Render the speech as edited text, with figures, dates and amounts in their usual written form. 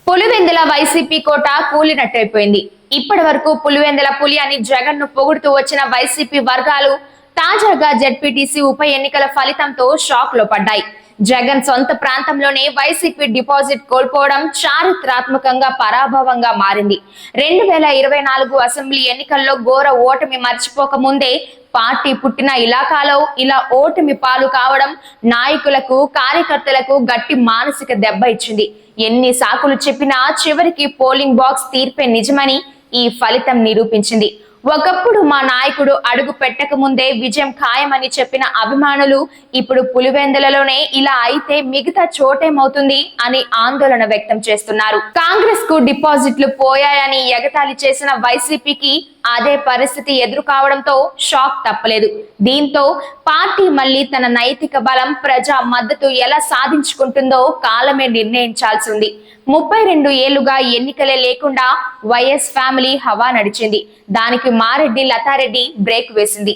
Pulivendula YCP కోట కూలినట్టయిపోయింది. ఇప్పటి వరకు పులివెందుల పులి అని జగన్ ను పొగుడుతూ వచ్చిన వైసీపీ వర్గాలు తాజాగా జెడ్పీటీసీ ఉప ఎన్నికల ఫలితంతో షాక్ లో పడ్డాయి. జగన్ సొంత ప్రాంతంలోనే వైసీపీ డిపాజిట్ కోల్పోవడం చారిత్రాత్మకంగా పరాభవంగా మారింది. 2024 అసెంబ్లీ ఎన్నికల్లో ఘోర ఓటమి మర్చిపోక ముందే పార్టీ పుట్టిన ఇలాకాలో ఇలా ఓటమి పాలు కావడం నాయకులకు, కార్యకర్తలకు గట్టి మానసిక దెబ్బ ఇచ్చింది. ఎన్ని సాకులు చెప్పినా చివరికి పోలింగ్ బాక్స్ తీర్పే నిజమని ఈ ఫలితం నిరూపించింది. ఒకప్పుడు మా నాయకుడు అడుగు పెట్టక ముందే విజయం ఖాయమని చెప్పిన అభిమానులు ఇప్పుడు పులివెందులలోనే ఇలా అయితే మిగతా చోటేమవుతుంది అని ఆందోళన వ్యక్తం చేస్తున్నారు. కాంగ్రెస్ కు డిపాజిట్లు పోయాయని ఎగతాళి చేసిన వైసీపీకి అదే పరిస్థితి ఎదురు కావడంతో షాక్ తప్పలేదు. దీంతో పార్టీ మళ్లీ తన నైతిక బలం, ప్రజా మద్దతు ఎలా సాధించుకుంటుందో కాలమే నిర్ణయించాల్సి ఉంది. 32 ఏళ్లుగా ఎన్నికలే లేకుండా వైఎస్ ఫ్యామిలీ హవా నడిచింది. దానికి మారెడ్డి లతారెడ్డి బ్రేక్ వేసింది.